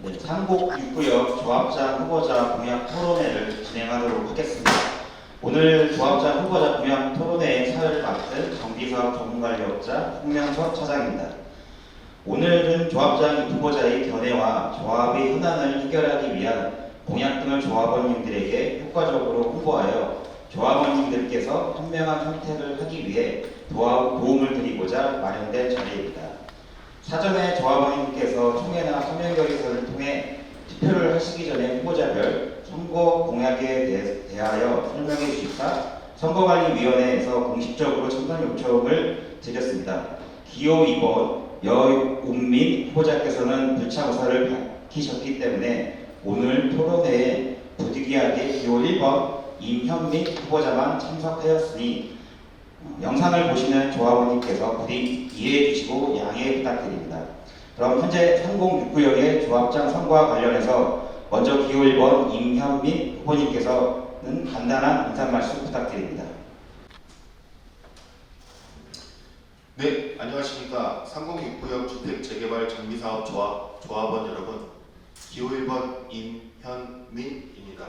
네, 상곡 6구역 조합장 후보자 공약 토론회를 진행하도록 하겠습니다. 오늘 조합장 후보자 공약 토론회의 사회를 맡은 정비사업 전문관리업자 홍명석 차장입니다. 오늘은 조합장 후보자의 견해와 조합의 현안을 해결하기 위한 공약 등을 조합원님들에게 효과적으로 홍보하여 조합원님들께서 현명한 선택을 하기 위해 도움을 드리고자 마련된 자리입니다. 사전에 조합원님께서 총회나 서명 결의서를 통해 투표를 하시기 전에 후보자별 선거 공약에 대하여 설명해 주십사 선거관리위원회에서 공식적으로 참석 요청을 드렸습니다. 기호 2번 여운민 후보자께서는 불참 의사를 밝히셨기 때문에 오늘 토론회에 부득이하게 기호 1번 임현민 후보자만 참석하였으니 영상을 보시는 조합원님께서 부디 이해해 주시고 양해 부탁드립니다. 그럼 현재 3069역의 조합장 선거와 관련해서 먼저 기호 1번 임현민 후보님께서는 간단한 인사 말씀 부탁드립니다. 네, 안녕하십니까. 3069역 주택 재개발 정비사업 조합원 여러분, 기호 1번 임현민입니다.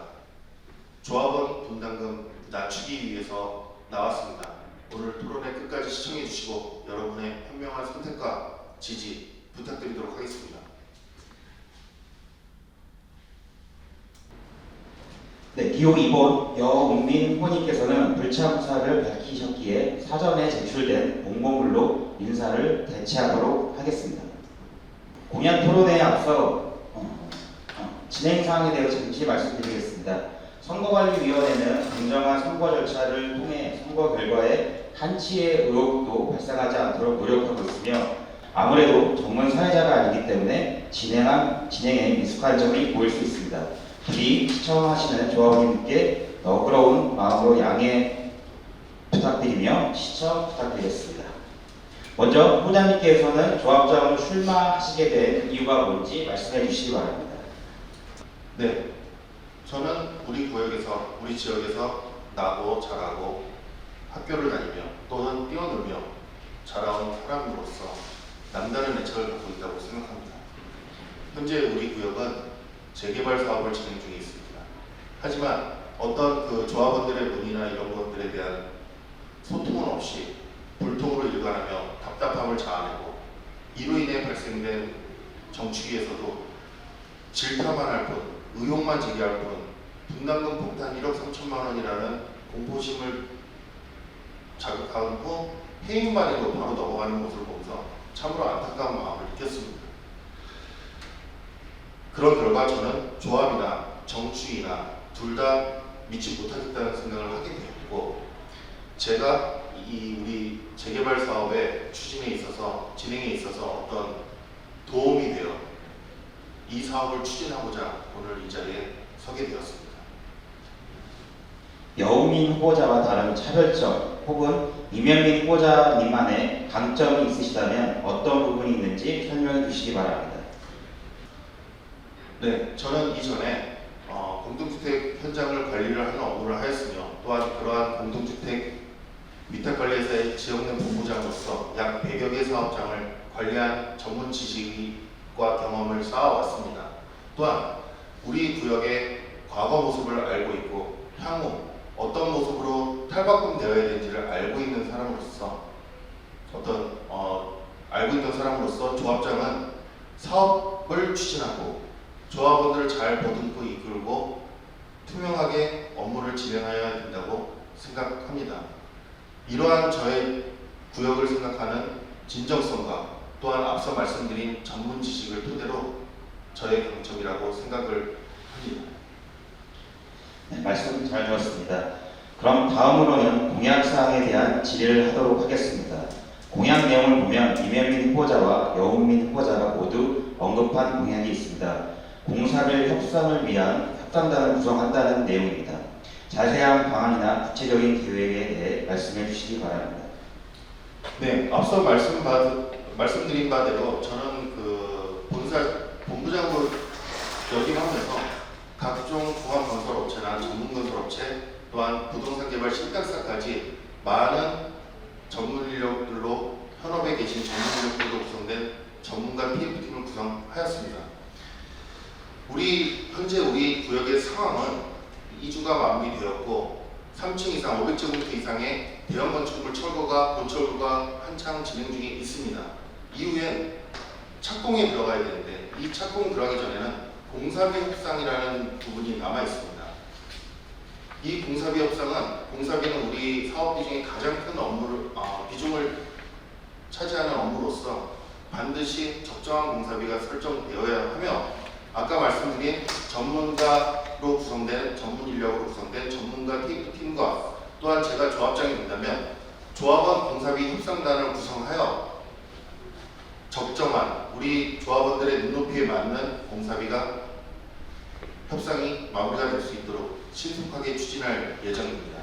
조합원 분담금 낮추기 위해서 나왔습니다. 오늘 토론회 끝까지 시청해 주시고 여러분의 현명한 선택과 지지 부탁드리도록 하겠습니다. 네, 기호 2번 여운민 후보님께서는 불참 의사를 밝히셨기에 사전에 제출된 공고물로 인사를 대체하도록 하겠습니다. 공약 토론회에 앞서 진행사항에 대해 잠시 말씀드리겠습니다. 선거관리위원회는 공정한 선거 절차를 통해 선거 결과에 한치의 의혹도 발생하지 않도록 노력하고 있으며 아무래도 전문 사회자가 아니기 때문에 진행에 미숙한 점이 보일 수 있습니다. 부디 시청하시는 조합원님께 너그러운 마음으로 양해 부탁드리며 시청 부탁드리겠습니다. 먼저 후보자님께서는 조합장으로 출마하시게 된 이유가 뭔지 말씀해 주시기 바랍니다. 네, 저는 우리 구역에서, 우리 지역에서 나고 자라고 학교를 다니며 또는 뛰어놀며 자라온 사람으로서 남다른 애착을 갖고 있다고 생각합니다. 현재 우리 구역은 재개발 사업을 진행 중에 있습니다. 하지만 어떤 그 조합원들의 문의나 이런 것들에 대한 소통은 없이 불통으로 일관하며 답답함을 자아내고 이로 인해 발생된 정치기에서도 질타만 할 뿐, 의혹만 제기할 뿐, 분담금 폭탄 1억 3천만 원이라는 공포심을 자극한 후 해임만 해도 바로 넘어가는 모습을 보면서 참으로 안타까운 마음을 느꼈습니다. 그런 결과 저는 조합이나 정치이나 둘 다 믿지 못하겠다는 생각을 하게 되었고, 제가 우리 재개발 사업의 추진에 있어서 진행에 있어서 어떤 도움이 되어 이 사업을 추진하고자 오늘 이 자리에 서게 되었습니다. 여운민 후보자와 다른 차별점 혹은 임현민 후보자님만의 강점이 있으시다면 어떤 부분이 있는지 설명해 주시기 바랍니다. 네, 저는 이전에 공동주택 현장을 관리를 하는 업무를 하였으며 또한 그러한 공동주택 위탁관리회사의 지역내 본부장으로서 약 100여 개 사업장을 관리한 전문 지식과 경험을 쌓아왔습니다. 또한 우리 구역의 과거 모습을 알고 있고 향후 어떤 모습으로 탈바꿈되어야 되는지를 알고 있는 사람으로서 알고 있는 사람으로서 조합장은 사업을 추진하고 조합원들을 잘 보듬고 이끌고 투명하게 업무를 진행하여야 된다고 생각합니다. 이러한 저의 구역을 생각하는 진정성과 또한 앞서 말씀드린 전문 지식을 토대로 저의 강점이라고 생각을 합니다. 네, 말씀 잘 들었습니다. 그럼 다음으로는 공약사항에 대한 질의를 하도록 하겠습니다. 공약 내용을 보면 임현민 후보자와 여운민 후보자가 모두 언급한 공약이 있습니다. 공사별 협상을 위한 협상단을 구성한다는 내용입니다. 자세한 방안이나 구체적인 계획에 대해 말씀해 주시기 바랍니다. 네, 앞서 말씀드린 바대로 저는 그 본부장으로 역임하면서 각종 종합건설업체나 전문건설업체 또한 부동산 개발 신탁사까지 많은 전문 인력들로 현업에 계신 전문 인력들로 구성된 전문가 PF팀을 구성하였습니다. 현재 우리 구역의 상황은 이주가 마무리되었고 3층 이상 500제곱미터 이상의 대형 건축물 철거가 본철거가 한창 진행 중에 있습니다. 이후엔 착공에 들어가야 되는데 이 착공 들어가기 전에는 공사비 협상이라는 부분이 남아 있습니다. 이 공사비 협상은 공사비는 우리 사업비 중에 가장 큰 비중을 차지하는 업무로서 반드시 적정한 공사비가 설정되어야 하며 아까 말씀드린 전문가로 구성된 전문 인력으로 구성된 전문가 팀과 또한 제가 조합장이 된다면 조합원 공사비 협상단을 구성하여 적정한 우리 조합원들의 눈높이에 맞는 공사비가 협상이 마무리가 될 수 있도록 신속하게 추진할 예정입니다.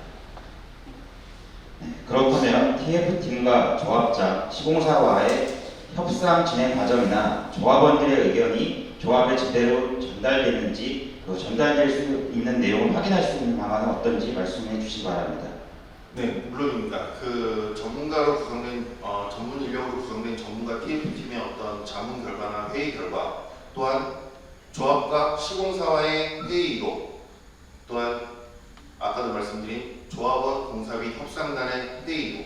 그렇다면 TF팀과 조합장, 시공사와의 협상 진행 과정이나 조합원들의 의견이 조합에 제대로 전달됐는지 전달될 수 있는 내용을 확인할 수 있는 방안은 어떤지 말씀해 주시기 바랍니다. 네, 물론입니다. 그 전문가로 구성된 전문 인력으로 구성된 전문가 TF팀의 어떤 자문 결과나 회의 결과, 또한 조합과 시공사와의 회의 이록, 또한 아까도 말씀드린 조합원 공사비 협상단의 회의 이록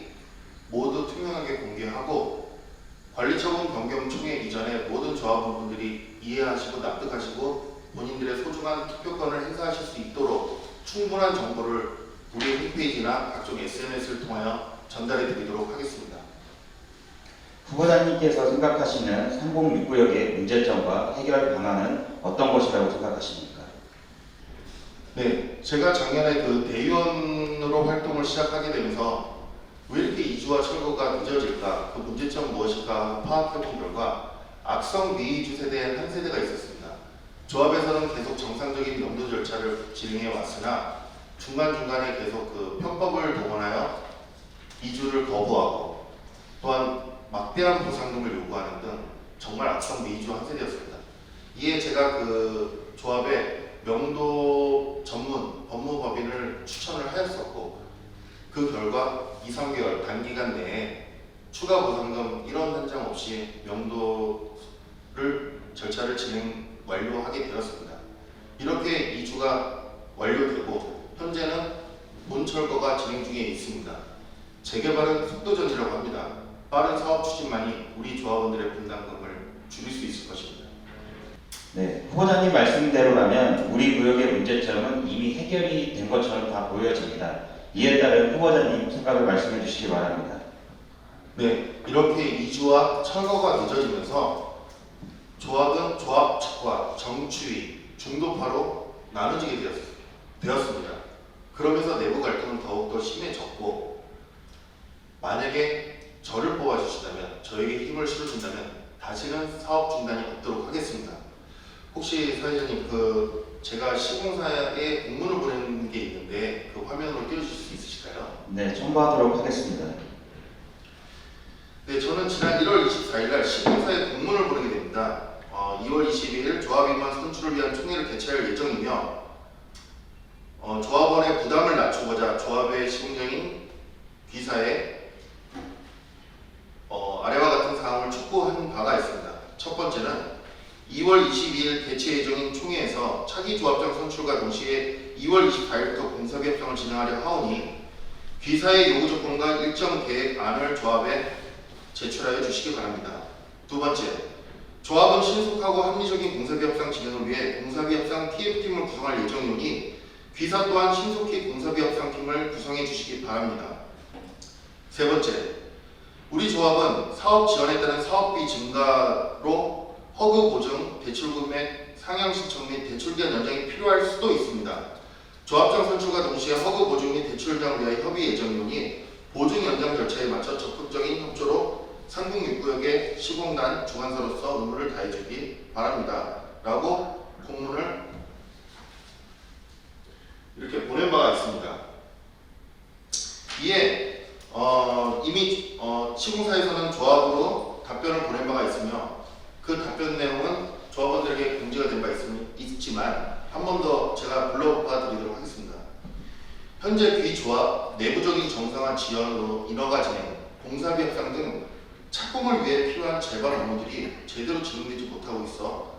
모두 투명하게 공개하고 관리처분 변경 총회 이전에 모든 조합원분들이 이해하시고 납득하시고 본인들의 소중한 투표권을 행사하실 수 있도록 충분한 정보를 우리 홈페이지나 각종 SNS를 통하여 전달해 드리도록 하겠습니다. 후보자님께서 생각하시는 3069역의 문제점과 해결 방안은 어떤 것이라고 생각하십니까? 네, 제가 작년에 그 대의원으로 활동을 시작하게 되면서 왜 이렇게 이주와 철거가 늦어질까, 그 문제점 무엇일까 파악해본 결과 악성 미이주 세대 한 세대가 있었습니다. 조합에서는 계속 정상적인 명도 절차를 진행해 왔으나 중간중간에 계속 그 편법을 동원하여 이주를 거부하고 또한 막대한 보상금을 요구하는 등 정말 악성 미이주 한 세대였습니다. 이에 제가 그 조합에 명도 전문 법무법인을 추천을 하였었고 그 결과 2-3개월 단기간 내에 추가 보상금 1원 한 장 없이 명도를 절차를 완료하게 되었습니다. 이렇게 이주가 완료되고 현재는 본철거가 진행 중에 있습니다. 재개발은 속도전이라고 합니다. 빠른 사업 추진만이 우리 조합원들의 분담금을 줄일 수 있을 것입니다. 네, 후보자님 말씀대로라면 우리 구역의 문제점은 이미 해결이 된 것처럼 다 보여집니다. 이에 따른 후보자님 생각을 말씀해 주시기 바랍니다. 네, 이렇게 이주와 철거가 늦어지면서 조합은 조합 측과 정추위, 중도파로 나눠지게 되었습니다. 그러면서 내부 갈등은 더욱더 심해졌고 만약에 저를 뽑아주신다면, 저에게 힘을 실어준다면 다시는 사업 중단이 없도록 하겠습니다. 혹시 사회자님, 제가 시공사에 공문을 보내는 게 있는데 그 화면으로 띄워주실 수 있으실까요? 네, 첨부하도록 하겠습니다. 네, 저는 지난 1월 24일 날 시공사에 공문을 보내게 됩니다. 2월 22일 조합인원 선출을 위한 총회를 개최할 예정이며 조합원의 부담을 낮추고자 조합의 시공장인 B사에 아래와 같은 사항을 촉구한 바가 있습니다. 첫 번째는 2월 22일 개최 예정인 총회에서 차기 조합장 선출과 동시에 2월 24일부터 공사비 협상을 진행하려 하오니 B사의 요구 조건과 일정 계획안을 조합에 제출하여 주시기 바랍니다. 두 번째, 조합은 신속하고 합리적인 공사비 협상 진행을 위해 공사비 협상 TF팀을 구성할 예정이오니 B사 또한 신속히 공사비 협상팀을 구성해 주시기 바랍니다. 세 번째, 우리 조합은 사업 지원에 따른 사업비 증가로 허그 보증, 대출 금액 상향 신청 및 대출기한 연장이 필요할 수도 있습니다. 조합장 선출과 동시에 허그 보증 및 대출 연장을 위하여 협의 예정이오니 보증 연장 절차에 맞춰 적극적인 협조로 3069역의 시공단 주관사로서 의무를 다해주기 바랍니다. 라고 공문을 이렇게 보낸 바가 있습니다. 이에 이미 시공사에서는 조합으로 답변을 보낸 바가 있으며 그 답변 내용은 조합원들에게 공지가 된 바 있지만 한 번 더 제가 불러봐 드리도록 하겠습니다. 현재 비조합 내부적인 정상화 지연으로 인허가 진행, 공사비 협상 등 착공을 위해 필요한 재발 업무들이 제대로 진행되지 못하고 있어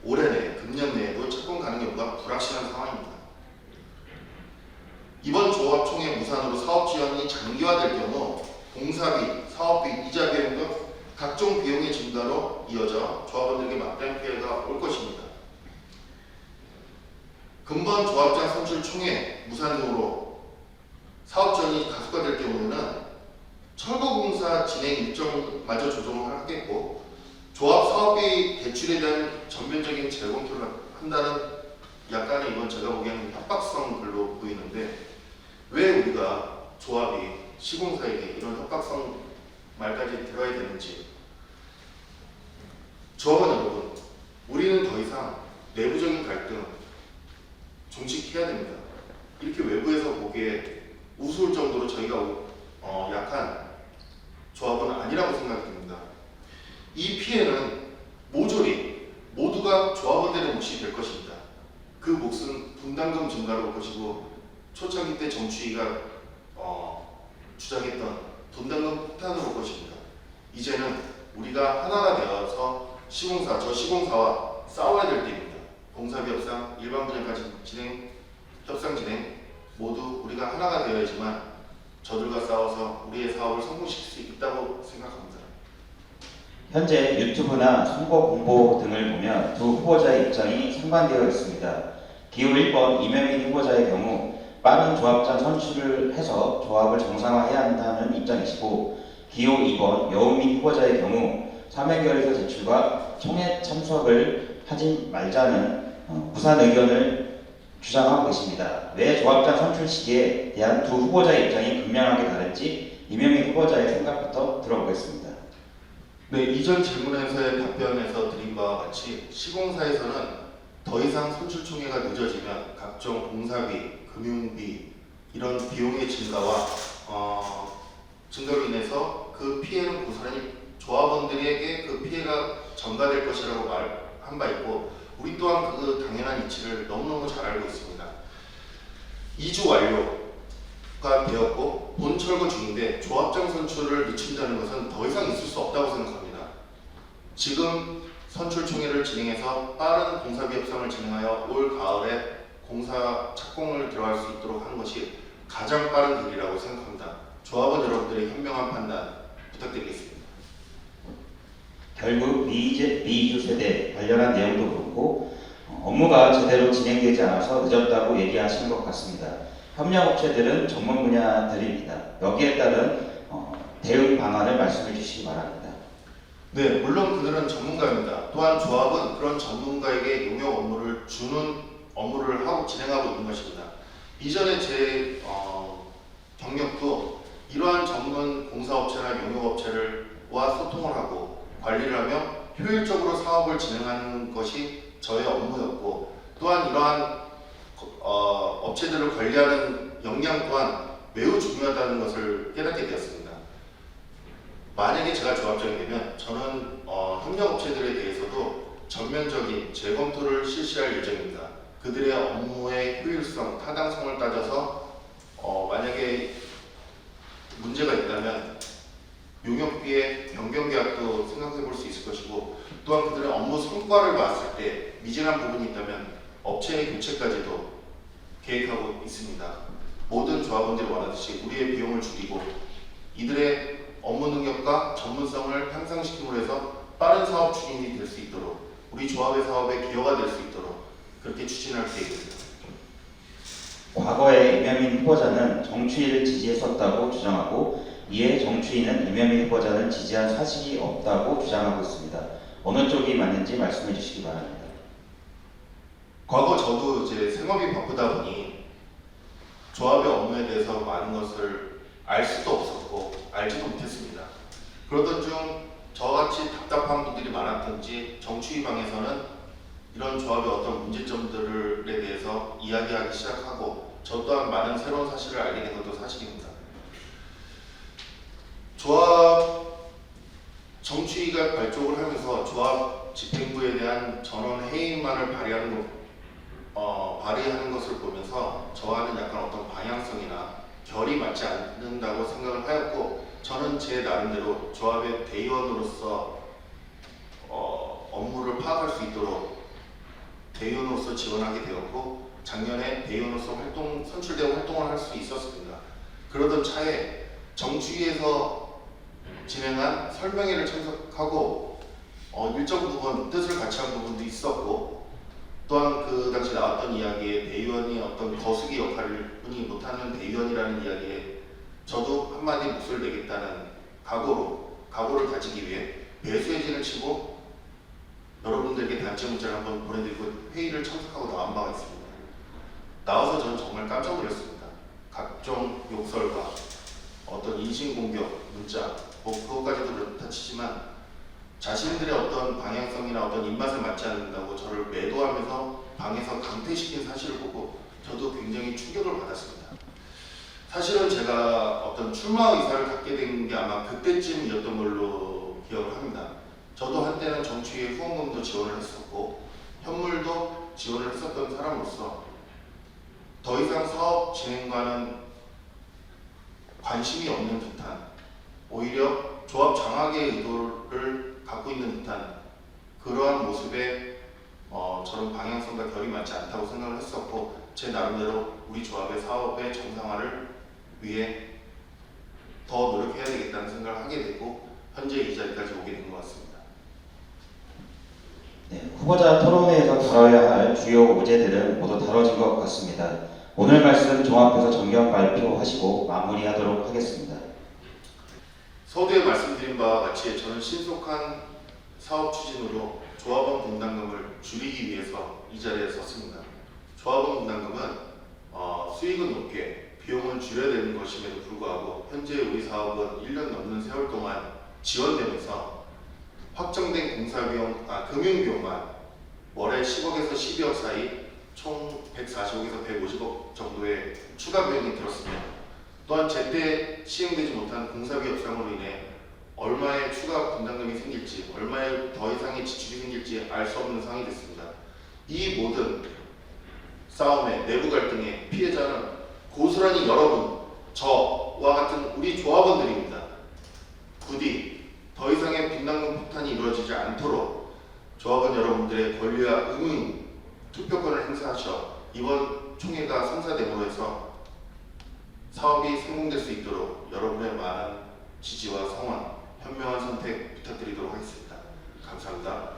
올해 내, 금년 내에도 착공 가능 여부가 불확실한 상황입니다. 이번 조합총회 무산으로 사업 지원이 장기화될 경우 공사비, 사업비, 이자 비용 등 각종 비용의 증가로 이어져 조합원들에게 막대한 피해가 올 것입니다. 근본 조합장 선출 총회 무산 등으로 사업 지원이 가속화될 경우에는 철거 공사 진행 일정마저 조정을 하겠고 조합 사업비 대출에 대한 전면적인 재검토를 한다는 약간의 이건 제가 보기에는 협박성 글로 보이는데 왜 우리가 조합이 시공사에게 이런 협박성 말까지 들어야 되는지 조합원 여러분, 우리는 더 이상 내부적인 갈등 종식해야 됩니다. 이렇게 외부에서 보기에 우스울 정도로 저희가 약한 조합은 아니라고 생각이 듭니다. 이 피해는 모조리 모두가 조합원들의 몫이 될 것입니다. 그 몫은 분담금 증가로 올 것이고 초창기 때 정추위가 주장했던 분담금 폭탄으로 올 것입니다. 이제는 우리가 하나가 되어서 저 시공사와 싸워야 될 때입니다. 공사비 협상, 일반 분야까지 협상 진행 모두 우리가 하나가 되어야지만 저들과 싸워서 우리의 사업을 성공시킬 수 있다고 생각합니다. 현재 유튜브나 선거 공보 등을 보면 두 후보자의 입장이 상반되어 있습니다. 기호 1번 이명민 후보자의 경우 빠른 조합장 선출을 해서 조합을 정상화해야 한다는 입장이시고, 기호 2번 여우민 후보자의 경우 사면결의서 제출과 총회 참석을 하지 말자는 무산 의견을 주장하고 계십니다. 왜 조합장 선출 시기에 대한 두 후보자의 입장이 극명하게 다른지 이명민 후보자의 생각부터 들어보겠습니다. 네, 이전 질문에서의 답변에서 드린 바와 같이 시공사에서는 더 이상 선출총회가 늦어지면 각종 공사비, 금융비 이런 비용의 증가와 증가로 인해서 그 피해는 고스란히 조합원들에게 그 피해가 전가될 것이라고 말한 바 있고 우리 또한 그 당연한 이치를 너무너무 잘 알고 있습니다. 2주 완료가 되었고 본 철거 중인데 조합장 선출을 늦춘다는 것은 더 이상 있을 수 없다고 생각합니다. 지금 선출총회를 진행해서 빠른 공사비 협상을 진행하여 올 가을에 공사 착공을 들어갈 수 있도록 하는 것이 가장 빠른 길이라고 생각합니다. 조합원 여러분들의 현명한 판단 부탁드리겠습니다. 결국 미이주 세대 관련한 내용도 그렇고 업무가 제대로 진행되지 않아서 늦었다고 얘기하시는 것 같습니다. 협력업체들은 전문 분야들입니다. 여기에 따른 대응 방안을 말씀해 주시기 바랍니다. 네, 물론 그들은 전문가입니다. 또한 조합은 그런 전문가에게 용역 업무를 주는 업무를 진행하고 있는 것입니다. 이전에 제 경력도 이러한 전문 공사업체나 용역업체와 소통을 하고 관리를 하며 효율적으로 사업을 진행하는 것이 저의 업무였고 또한 이러한 업체들을 관리하는 역량 또한 매우 중요하다는 것을 깨닫게 되었습니다. 만약에 제가 조합장이 되면 저는 협력업체들에 대해서도 전면적인 재검토를 실시할 예정입니다. 그들의 업무의 효율성, 타당성을 따져서 만약에 문제가 있다면 용역비의 변경계약도 생각해 볼 수 있을 것이고 또한 그들의 업무 성과를 봤을 때 미진한 부분이 있다면 업체의 교체까지도 계획하고 있습니다. 모든 조합원들이 원하듯이 우리의 비용을 줄이고 이들의 업무 능력과 전문성을 향상시킴으로 해서 빠른 사업 추진이 될 수 있도록 우리 조합의 사업에 기여가 될 수 있도록 그렇게 추진할 계획입니다. 과거에 이명민 후보자는 정추위를 지지했었다고 주장하고 이에 정추위는 이명민 후보자를 지지한 사실이 없다고 주장하고 있습니다. 어느 쪽이 맞는지 말씀해 주시기 바랍니다. 과거 저도 이제 생업이 바쁘다 보니 조합의 업무에 대해서 많은 것을 알 수도 없었고 알지도 못했습니다. 그러던 중 저같이 답답한 분들이 많았던지 정추위방에서는 이런 조합의 어떤 문제점들에 대해서 이야기하기 시작하고 저 또한 많은 새로운 사실을 알게 된 것도 사실입니다. 조합 정추위가 발족을 하면서 조합 집행부에 대한 전원 해임만을 발의하는 것을 보면서 저와는 약간 어떤 방향성이나 결이 맞지 않는다고 생각을 하였고 저는 제 나름대로 조합의 대의원으로서 업무를 파악할 수 있도록 대의원으로서 지원하게 되었고 작년에 대의원으로서 선출되어 활동을 할 수 있었습니다. 그러던 차에 정치위에서 진행한 설명회를 참석하고 일정 부분 뜻을 같이 한 부분도 있었고, 또한 그 당시 나왔던 이야기에 대의원이 어떤 거수기 역할을 뿐이 못하는 대의원이라는 이야기에 저도 한마디 몫을 내겠다는 각오를 가지기 위해 매수의 진을 치고 여러분들께 단체 문자를 한번 보내드리고 회의를 참석하고 나온 바가 있습니다. 나와서 저는 정말 깜짝 놀랐습니다. 각종 욕설과 어떤 인신공격 문자, 그것까지도 그렇다 치지만 자신들의 어떤 방향성이나 어떤 입맛에 맞지 않는다고 저를 매도하면서 방에서 강퇴시킨 사실을 보고 저도 굉장히 충격을 받았습니다. 사실은 제가 어떤 출마 의사를 갖게 된 게 아마 그때쯤이었던 걸로 기억을 합니다. 저도 한때는 정치위에 후원금도 지원을 했었고 현물도 지원을 했었던 사람으로서 더 이상 사업 진행과는 관심이 없는 듯한, 오히려 조합 장악의 의도를 갖고 있는 듯한 그러한 모습에 저는 방향성과 결이 맞지 않다고 생각을 했었고, 제 나름대로 우리 조합의 사업의 정상화를 위해 더 노력해야 되겠다는 생각을 하게 되고 현재 이 자리까지 오게 된 것 같습니다. 네, 후보자 토론회에서 다뤄야 할 주요 문제들은 모두 다뤄진 것 같습니다. 오늘 말씀 종합해서 정경 발표하시고 마무리하도록 하겠습니다. 서두에 말씀드린 바와 같이 저는 신속한 사업 추진으로 조합원 분담금을 줄이기 위해서 이 자리에 섰습니다. 조합원 분담금은 수익은 높게 비용은 줄여야 되는 것임에도 불구하고 현재 우리 사업은 1년 넘는 세월 동안 지원되면서 확정된 공사비용, 금융비용만 월에 10억에서 12억 사이 총 140억에서 150억 정도의 추가 비용이 들었으며, 또한 제때 시행되지 못한 공사비 협상으로 인해 얼마의 추가 분담금이 생길지, 얼마의 더 이상의 지출이 생길지 알 수 없는 상황이 됐습니다. 이 모든 싸움의 내부 갈등의 피해자는 고스란히 여러분, 저와 같은 우리 조합원들입니다. 부디 더 이상의 분담금 폭탄이 이루어지지 않도록 조합원 여러분들의 권리와 의무, 투표권을 행사하셔 이번 총회가 성사됨으로 해서 사업이 성공될 수 있도록 여러분의 많은 지지와 성원, 현명한 선택 부탁드리도록 하겠습니다. 감사합니다.